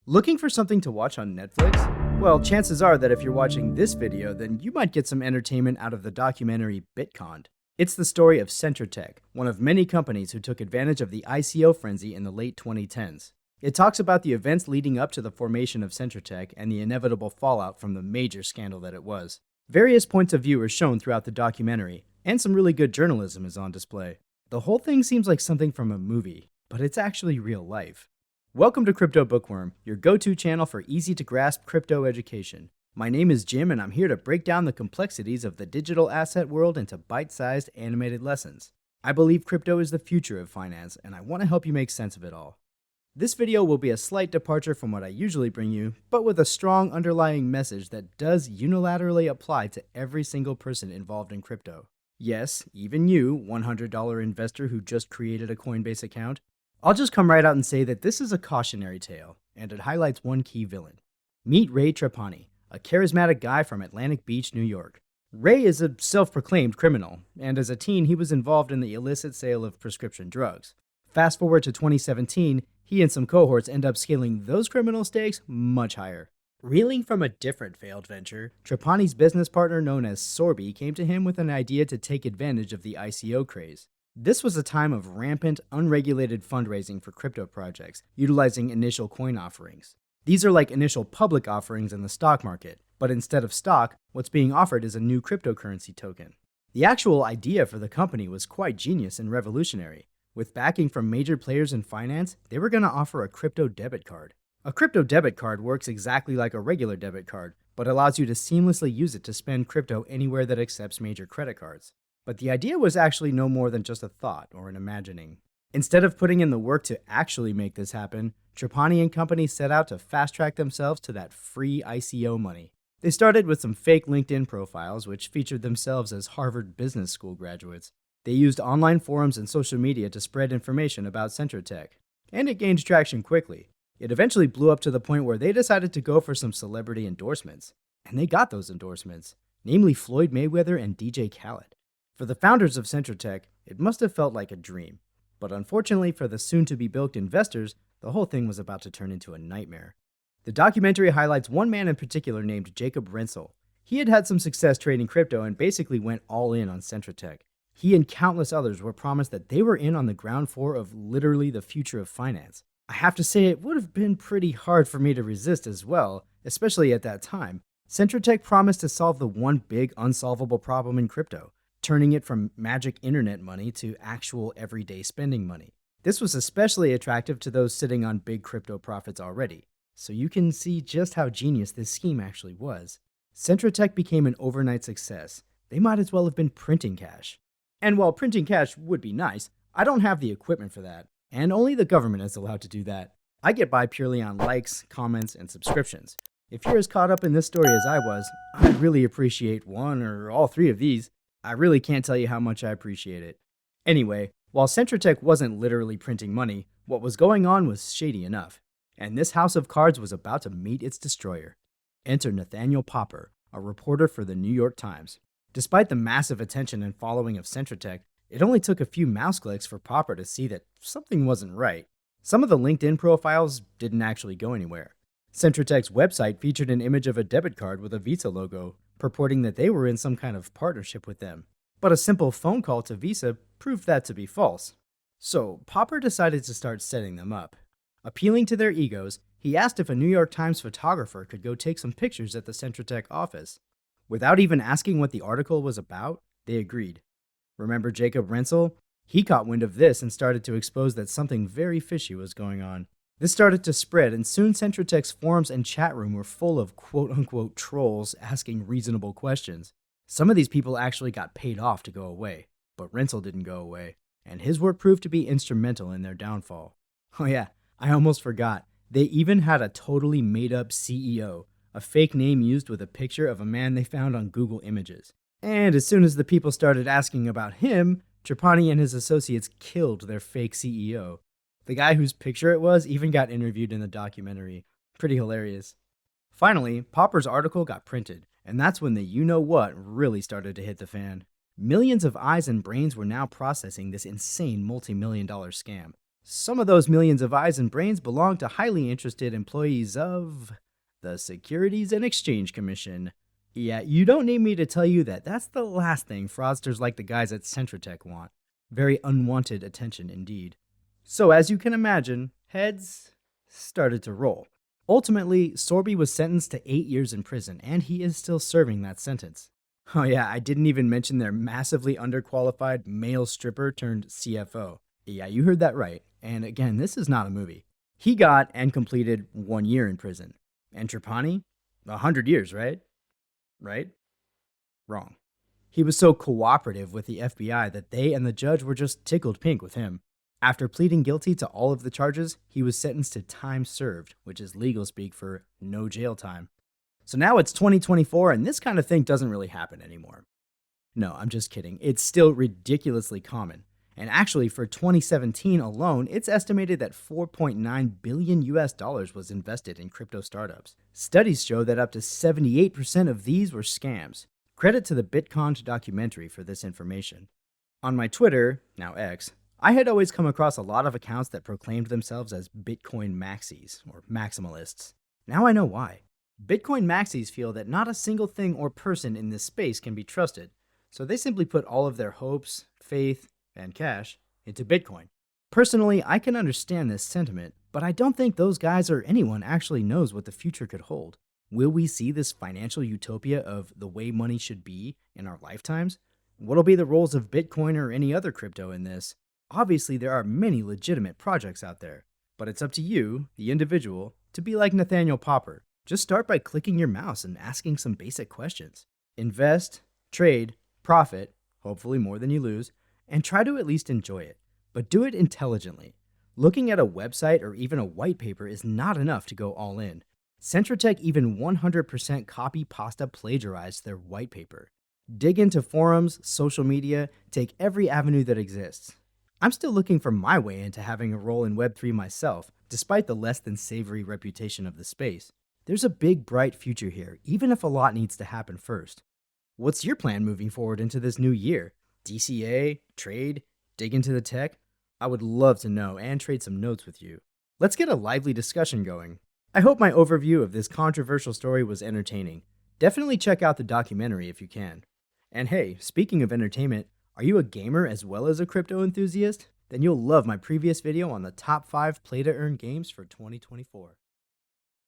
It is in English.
Looking for something to watch on Netflix? Well, chances are that if you're watching this video, then you might get some entertainment out of the documentary Bitconned. It's the story of Centrotech, one of many companies who took advantage of the ICO frenzy in the late 2010s. It talks about the events leading up to the formation of Centrotech and the inevitable fallout from the major scandal that it was. Various points of view are shown throughout the documentary, and some really good journalism is on display. The whole thing seems like something from a movie, but it's actually real life. Welcome to Crypto Bookworm, your go-to channel for easy-to-grasp crypto education. My name is Jim, and I'm here to break down the complexities of the digital asset world into bite-sized animated lessons. I believe crypto is the future of finance, and I want to help you make sense of it all. This video will be a slight departure from what I usually bring you, but with a strong underlying message that does unilaterally apply to every single person involved in crypto. Yes, even you, $100 investor who just created a Coinbase account. I'll just come right out and say that this is a cautionary tale, and it highlights one key villain. Meet Ray Trapani, a charismatic guy from Atlantic Beach, New York. Ray is a self-proclaimed criminal, and as a teen he was involved in the illicit sale of prescription drugs. Fast forward to 2017, he and some cohorts end up scaling those criminal stakes much higher. Reeling from a different failed venture, Trapani's business partner known as Sorby came to him with an idea to take advantage of the ICO craze. This was a time of rampant, unregulated fundraising for crypto projects, utilizing initial coin offerings. These are like initial public offerings in the stock market, but instead of stock, what's being offered is a new cryptocurrency token. The actual idea for the company was quite genius and revolutionary. With backing from major players in finance, they were going to offer a crypto debit card. A crypto debit card works exactly like a regular debit card, but allows you to seamlessly use it to spend crypto anywhere that accepts major credit cards. But the idea was actually no more than just a thought or an imagining. Instead of putting in the work to actually make this happen, Trapani and company set out to fast-track themselves to that free ICO money. They started with some fake LinkedIn profiles, which featured themselves as Harvard Business School graduates. They used online forums and social media to spread information about Centrotech, and it gained traction quickly. It eventually blew up to the point where they decided to go for some celebrity endorsements. And they got those endorsements, namely Floyd Mayweather and DJ Khaled. For the founders of Centrotech, it must have felt like a dream. But unfortunately for the soon-to-be-built investors, the whole thing was about to turn into a nightmare. The documentary highlights one man in particular named Jacob Renzel. He had had some success trading crypto and basically went all in on Centrotech. He and countless others were promised that they were in on the ground floor of literally the future of finance. I have to say it would have been pretty hard for me to resist as well, especially at that time. Centrotech promised to solve the one big unsolvable problem in crypto, turning it from magic internet money to actual everyday spending money. This was especially attractive to those sitting on big crypto profits already, so you can see just how genius this scheme actually was. Centrotech became an overnight success. They might as well have been printing cash. And while printing cash would be nice, I don't have the equipment for that, and only the government is allowed to do that. I get by purely on likes, comments, and subscriptions. If you're as caught up in this story as I was, I'd really appreciate one or all three of these. I really can't tell you how much I appreciate it. Anyway, while Centrotech wasn't literally printing money, what was going on was shady enough. And this house of cards was about to meet its destroyer. Enter Nathaniel Popper, a reporter for the New York Times. Despite the massive attention and following of Centrotech, it only took a few mouse clicks for Popper to see that something wasn't right. Some of the LinkedIn profiles didn't actually go anywhere. Centrotech's website featured an image of a debit card with a Visa logo, purporting that they were in some kind of partnership with them. But a simple phone call to Visa proved that to be false. So Popper decided to start setting them up. Appealing to their egos, he asked if a New York Times photographer could go take some pictures at the Centrotech office. Without even asking what the article was about, they agreed. Remember Jacob Renzel? He caught wind of this and started to expose that something very fishy was going on. This started to spread, and soon Centrotech's forums and chat room were full of quote-unquote trolls asking reasonable questions. Some of these people actually got paid off to go away, but Renzel didn't go away, and his work proved to be instrumental in their downfall. Oh yeah, I almost forgot. They even had a totally made-up CEO, a fake name used with a picture of a man they found on Google Images. And as soon as the people started asking about him, Trapani and his associates killed their fake CEO. The guy whose picture it was even got interviewed in the documentary. Pretty hilarious. Finally, Popper's article got printed, and that's when the you-know-what really started to hit the fan. Millions of eyes and brains were now processing this insane multi-million-dollar scam. Some of those millions of eyes and brains belong to highly interested employees of the Securities and Exchange Commission. Yeah, you don't need me to tell you that that's the last thing fraudsters like the guys at Centratech want. Very unwanted attention indeed. So, as you can imagine, heads started to roll. Ultimately, Sorby was sentenced to 8 years in prison, and he is still serving that sentence. Oh, yeah, I didn't even mention their massively underqualified male stripper turned CFO. Yeah, you heard that right. And again, this is not a movie. He got and completed 1 year in prison. And Trapani? 100 years, right? Right? Wrong. He was so cooperative with the FBI that they and the judge were just tickled pink with him. After pleading guilty to all of the charges, he was sentenced to time served, which is legal speak for no jail time. So now it's 2024 and this kind of thing doesn't really happen anymore. No, I'm just kidding. It's still ridiculously common. And actually, for 2017 alone, it's estimated that 4.9 billion US dollars was invested in crypto startups. Studies show that up to 78% of these were scams. Credit to the Bitconned documentary for this information. On my Twitter, now X, I had always come across a lot of accounts that proclaimed themselves as Bitcoin maxis, or maximalists. Now I know why. Bitcoin maxis feel that not a single thing or person in this space can be trusted, so they simply put all of their hopes, faith, and cash into Bitcoin. Personally, I can understand this sentiment, but I don't think those guys or anyone actually knows what the future could hold. Will we see this financial utopia of the way money should be in our lifetimes? What'll be the roles of Bitcoin or any other crypto in this? Obviously, there are many legitimate projects out there, but it's up to you, the individual, to be like Nathaniel Popper. Just start by clicking your mouse and asking some basic questions. Invest, trade, profit, hopefully more than you lose, and try to at least enjoy it, but do it intelligently. Looking at a website or even a white paper is not enough to go all in. Centratech even 100% copy pasta plagiarized their white paper. Dig into forums, social media, take every avenue that exists. I'm still looking for my way into having a role in Web3 myself, despite the less than savory reputation of the space. There's a big, bright future here, even if a lot needs to happen first. What's your plan moving forward into this new year? DCA, trade, dig into the tech? I would love to know and trade some notes with you. Let's get a lively discussion going. I hope my overview of this controversial story was entertaining. Definitely check out the documentary if you can. And hey, speaking of entertainment, are you a gamer as well as a crypto enthusiast? Then you'll love my previous video on the top 5 play-to-earn games for 2024.